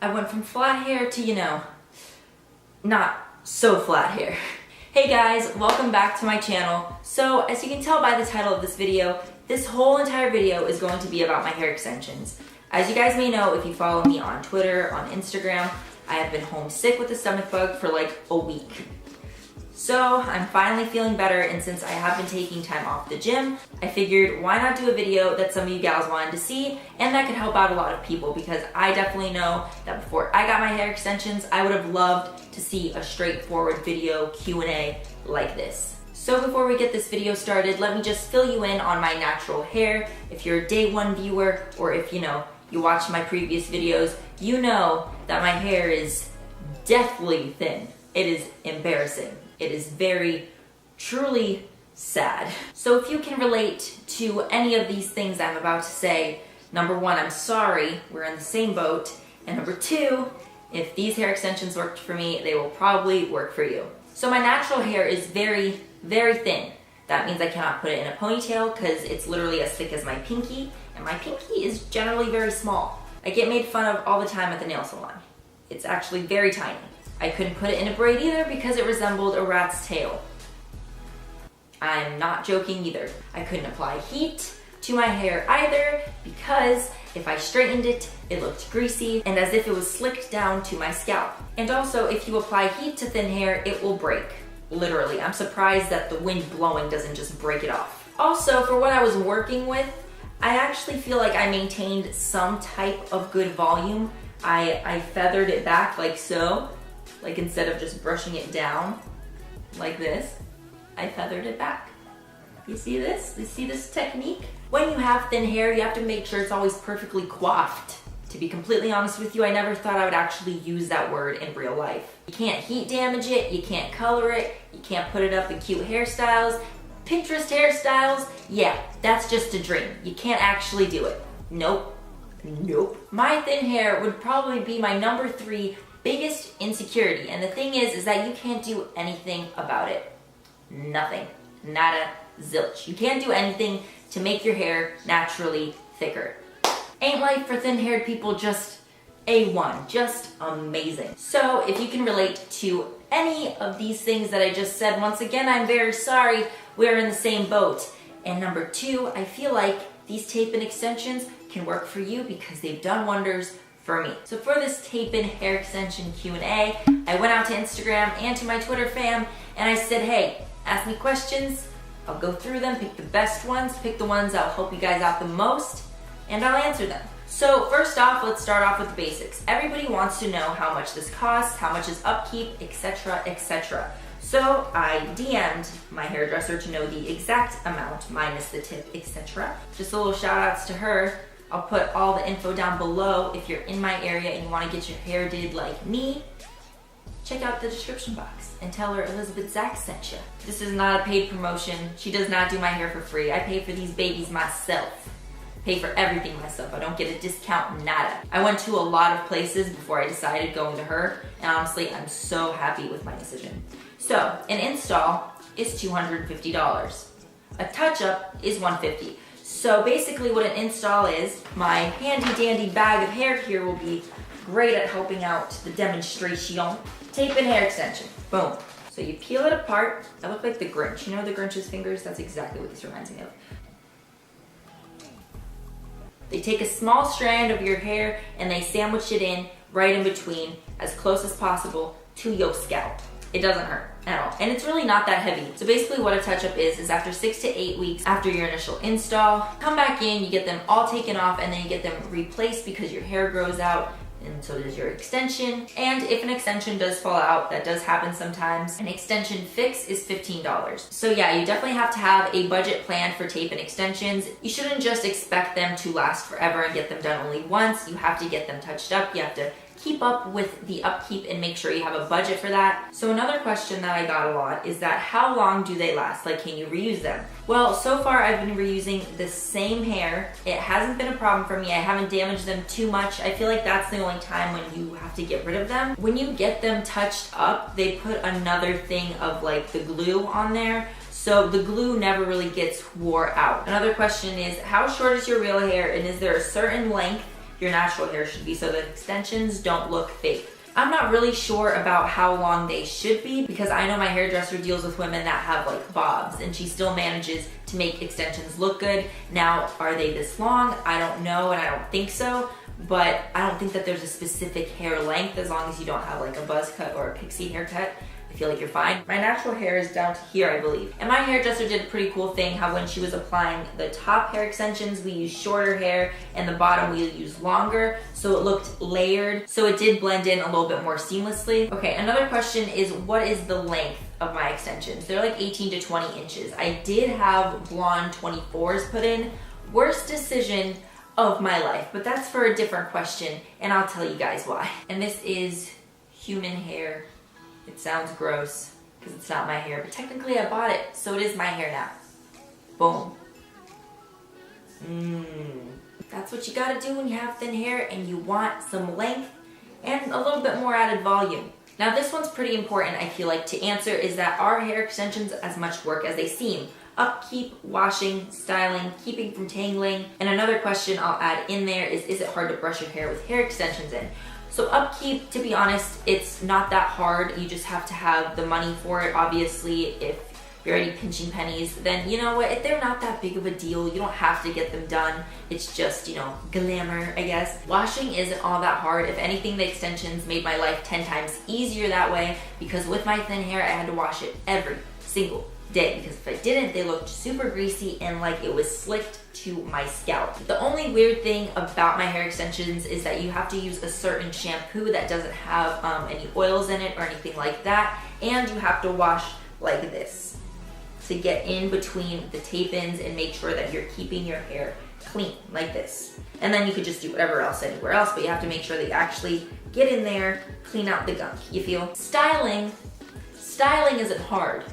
I went from flat hair to, not so flat hair. Hey guys, welcome back to my channel. So as you can tell by the title of this video, this whole entire video is going to be about my hair extensions. As you guys may know, if you follow me on Twitter, on Instagram, I have been homesick with a stomach bug for like a week. So I'm finally feeling better, and since I have been taking time off the gym, I figured why not do a video that some of you gals wanted to see and that could help out a lot of people, because I definitely know that before I got my hair extensions, I would have loved to see a straightforward video Q&A like this. So before we get this video started, let me just fill you in on my natural hair. If you're a day one viewer, or if you watched my previous videos, you know that my hair is deathly thin. It is embarrassing. It is very, truly sad. So if you can relate to any of these things I'm about to say, number one, I'm sorry, we're in the same boat. And number two, if these hair extensions worked for me, they will probably work for you. So my natural hair is very, very thin. That means I cannot put it in a ponytail because it's literally as thick as my pinky, and my pinky is generally very small. I get made fun of all the time at the nail salon. It's actually very tiny. I couldn't put it in a braid either because it resembled a rat's tail. I'm not joking either. I couldn't apply heat to my hair either because if I straightened it, it looked greasy and as if it was slicked down to my scalp. And also, if you apply heat to thin hair, it will break. Literally, I'm surprised that the wind blowing doesn't just break it off. Also, for what I was working with, I actually feel like I maintained some type of good volume. I feathered it back like so. Like instead of just brushing it down like this, I feathered it back. You see this? You see this technique? When you have thin hair, you have to make sure it's always perfectly coiffed. To be completely honest with you, I never thought I would actually use that word in real life. You can't heat damage it, you can't color it, you can't put it up in cute hairstyles. Pinterest hairstyles, yeah, that's just a dream. You can't actually do it. Nope. Nope. My thin hair would probably be my number 3 biggest insecurity, and the thing is that you can't do anything about it. Nothing. Nada. Zilch. You can't do anything to make your hair naturally thicker. Ain't life for thin-haired people just A1, just amazing. So if you can relate to any of these things that I just said, once again, I'm very sorry, we're in the same boat. And number 2, I feel like these tape-in extensions can work for you because they've done wonders for me. So for this tape-in hair extension Q&A, I went out to Instagram and to my Twitter fam, and I said, hey, ask me questions, I'll go through them, pick the best ones, pick the ones that'll help you guys out the most, and I'll answer them. So first off, let's start off with the basics. Everybody wants to know how much this costs, how much is upkeep, etc., etc. So I DM'd my hairdresser to know the exact amount, minus the tip, etc. Just a little shout outs to her. I'll put all the info down below. If you're in my area and you want to get your hair did like me, check out the description box and tell her Elizabeth Zach sent you. This is not a paid promotion. She does not do my hair for free. I pay for these babies myself. Pay for everything myself. I don't get a discount, nada. I went to a lot of places before I decided going to her, and honestly, I'm so happy with my decision. So, an install is $250. A touch-up is $150. So basically what an install is, my handy dandy bag of hair here will be great at helping out the demonstration. Tape-in hair extension, boom. So you peel it apart. That looks like the Grinch. You know the Grinch's fingers? That's exactly what this reminds me of. They take a small strand of your hair and they sandwich it in right in between, as close as possible to your scalp. It doesn't hurt at all. And it's really not that heavy. So basically what a touch-up is after 6 to 8 weeks after your initial install, come back in, you get them all taken off, and then you get them replaced because your hair grows out, and so does your extension. And if an extension does fall out, that does happen sometimes, an extension fix is $15. So yeah, you definitely have to have a budget plan for tape-in extensions. You shouldn't just expect them to last forever and get them done only once. You have to get them touched up. You have to keep up with the upkeep and make sure you have a budget for that. So another question that I got a lot is that how long do they last? Like, can you reuse them? Well, so far I've been reusing the same hair. It hasn't been a problem for me. I haven't damaged them too much. I feel like that's the only time when you have to get rid of them. When you get them touched up, they put another thing of like the glue on there. So the glue never really gets wore out. Another question is, how short is your real hair, and is there a certain length your natural hair should be so that extensions don't look fake. I'm not really sure about how long they should be because I know my hairdresser deals with women that have like bobs and she still manages to make extensions look good. Now, are they this long? I don't know and I don't think so, but I don't think that there's a specific hair length as long as you don't have like a buzz cut or a pixie haircut. I feel like you're fine. My natural hair is down to here, I believe. And my hairdresser did a pretty cool thing how when she was applying the top hair extensions, we used shorter hair and the bottom we used longer. So it looked layered. So it did blend in a little bit more seamlessly. Okay, another question is what is the length of my extensions? They're like 18 to 20 inches. I did have blonde 24s put in. Worst decision of my life, but that's for a different question and I'll tell you guys why. And this is human hair. It sounds gross because it's not my hair, but technically I bought it, so it is my hair now. Boom. That's what you gotta do when you have thin hair and you want some length and a little bit more added volume. Now this one's pretty important, I feel like, to answer is that are hair extensions as much work as they seem? Upkeep, washing, styling, keeping from tangling. And another question I'll add in there is it hard to brush your hair with hair extensions in? So upkeep, to be honest, it's not that hard. You just have to have the money for it. Obviously, if you're already pinching pennies, then you know what, if they're not that big of a deal, you don't have to get them done. It's just, you know, glamour, I guess. Washing isn't all that hard. If anything, the extensions made my life 10 times easier that way because with my thin hair, I had to wash it every single day because if I didn't, they looked super greasy and like it was slicked to my scalp. The only weird thing about my hair extensions is that you have to use a certain shampoo that doesn't have any oils in it or anything like that, and you have to wash like this to get in between the tape-ins and make sure that you're keeping your hair clean like this. And then you could just do whatever else anywhere else, but you have to make sure that you actually get in there, clean out the gunk, you feel? Styling isn't hard.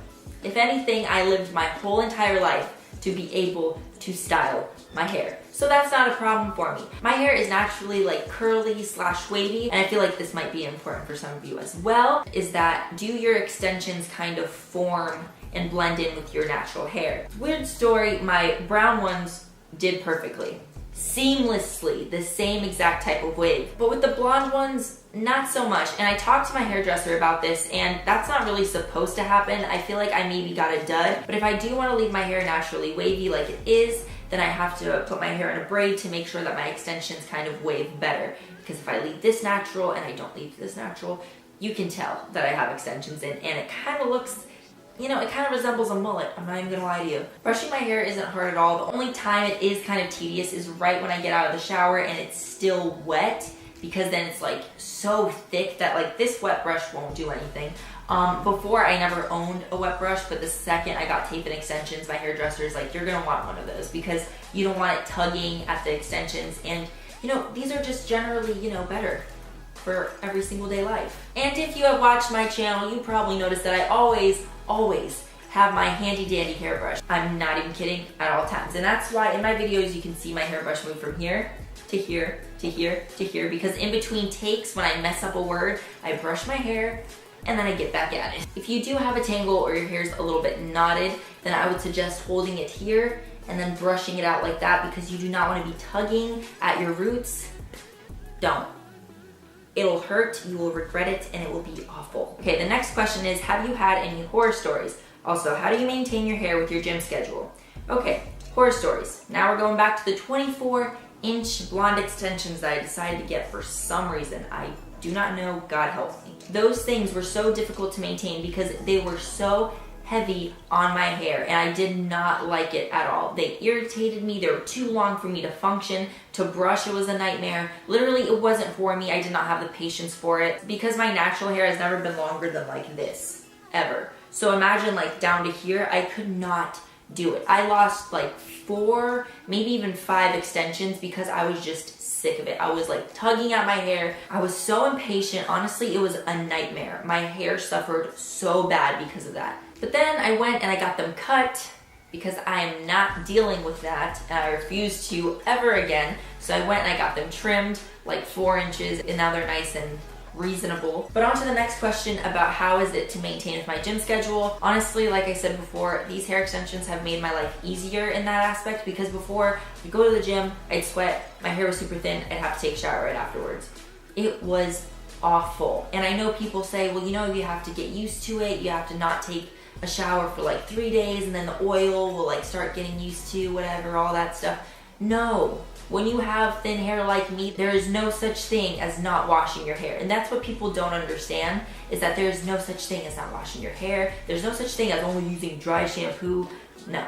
If anything, I lived my whole entire life to be able to style my hair. So that's not a problem for me. My hair is naturally like curly / wavy, and I feel like this might be important for some of you as well, is that do your extensions kind of form and blend in with your natural hair? Weird story, my brown ones did perfectly. Seamlessly, the same exact type of wave. But with the blonde ones, not so much. And I talked to my hairdresser about this, and that's not really supposed to happen. I feel like I maybe got a dud. But if I do want to leave my hair naturally wavy like it is, then I have to put my hair in a braid to make sure that my extensions kind of wave better. Because if I leave this natural and I don't leave this natural, you can tell that I have extensions in, and it kind of looks, you know, it kind of resembles a mullet. I'm not even gonna lie to you. Brushing my hair isn't hard at all. The only time it is kind of tedious is right when I get out of the shower and it's still wet, because then it's like so thick that like this wet brush won't do anything. Before I never owned a wet brush, but the second I got tape and extensions, my hairdresser is like, you're gonna want one of those because you don't want it tugging at the extensions, and you know, these are just generally, you know, better for every single day life. And if you have watched my channel, you probably noticed that I always have my handy dandy hairbrush. I'm not even kidding, at all times. And that's why in my videos you can see my hairbrush move from here to here to here to here, because in between takes when I mess up a word, I brush my hair and then I get back at it. If you do have a tangle or your hair's a little bit knotted, then I would suggest holding it here and then brushing it out like that, because you do not want to be tugging at your roots. Don't. It'll hurt, you will regret it, and it will be awful. Okay, the next question is, have you had any horror stories? Also, how do you maintain your hair with your gym schedule? Okay, horror stories. Now we're going back to the 24-inch blonde extensions that I decided to get for some reason. I do not know, God help me. Those things were so difficult to maintain because they were so heavy on my hair, and I did not like it at all. They irritated me. They were too long for me to function. To brush, it was a nightmare. Literally, it wasn't for me. I did not have the patience for it because my natural hair has never been longer than like this, ever. So imagine like down to here, I could not do it. I lost like 4, maybe even 5 extensions because I was just sick of it. I was like tugging at my hair. I was so impatient. Honestly, it was a nightmare. My hair suffered so bad because of that. But then I went and I got them cut because I am not dealing with that, and I refuse to ever again. So I went and I got them trimmed like 4 inches, and now they're nice and reasonable. But on to the next question about how is it to maintain with my gym schedule. Honestly, like I said before, these hair extensions have made my life easier in that aspect, because before I'd go to the gym, I'd sweat, my hair was super thin, I'd have to take a shower right afterwards. It was awful. And I know people say, well, you know, you have to get used to it, you have to not take a shower for like 3 days and then the oil will like start getting used to whatever, all that stuff. No. When you have thin hair like me, there is no such thing as not washing your hair. And that's what people don't understand, is that there's no such thing as not washing your hair. There's no such thing as only using dry shampoo. No.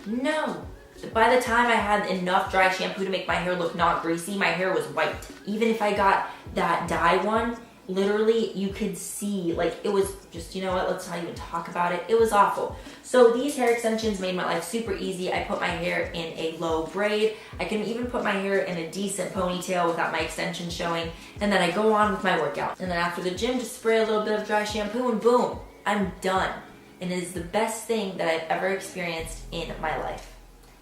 No. By the time I had enough dry shampoo to make my hair look not greasy, my hair was white. Even if I got that dye one, literally you could see, like, it was just, you know what, let's not even talk about it. It was awful. So these hair extensions made my life super easy. I put my hair in a low braid. I can even put my hair in a decent ponytail without my extensions showing. And then I go on with my workout. And then after the gym, just spray a little bit of dry shampoo and boom, I'm done. And it is the best thing that I've ever experienced in my life.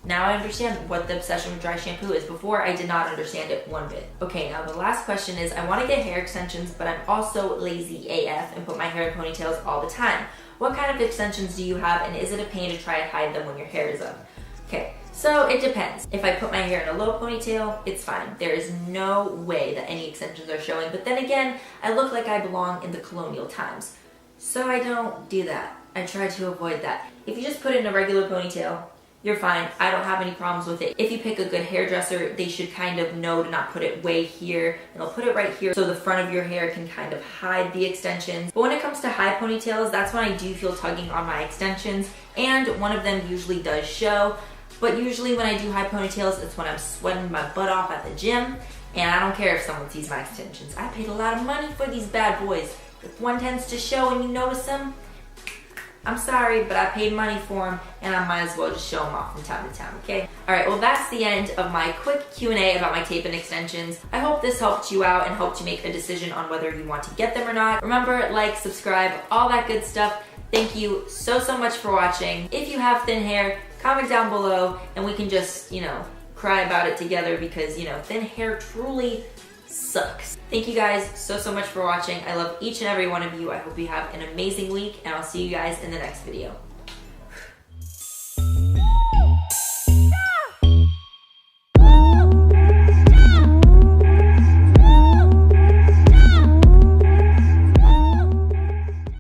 Now I understand what the obsession with dry shampoo is. Before, I did not understand it one bit. Okay, now the last question is, I want to get hair extensions, but I'm also lazy AF and put my hair in ponytails all the time. What kind of extensions do you have, and is it a pain to try and hide them when your hair is up? Okay, so it depends. If I put my hair in a low ponytail, it's fine. There is no way that any extensions are showing, but then again, I look like I belong in the colonial times. So I don't do that. I try to avoid that. If you just put it in a regular ponytail, you're fine. I don't have any problems with it. If you pick a good hairdresser, they should kind of know to not put it way here, and they'll put it right here so the front of your hair can kind of hide the extensions. But when it comes to high ponytails, that's when I do feel tugging on my extensions, and one of them usually does show. But usually when I do high ponytails, it's when I'm sweating my butt off at the gym, and I don't care if someone sees my extensions. I paid a lot of money for these bad boys. If one tends to show and you notice them, I'm sorry, but I paid money for them, and I might as well just show them off from time to time, okay? All right, well, that's the end of my quick Q&A about my tape and extensions. I hope this helped you out and helped you make a decision on whether you want to get them or not. Remember, like, subscribe, all that good stuff. Thank you so much for watching. If you have thin hair, comment down below, and we can just, you know, cry about it together, because, you know, thin hair truly sucks. Thank you guys so much for watching. I love each and every one of you. I hope you have an amazing week, and I'll see you guys in the next video.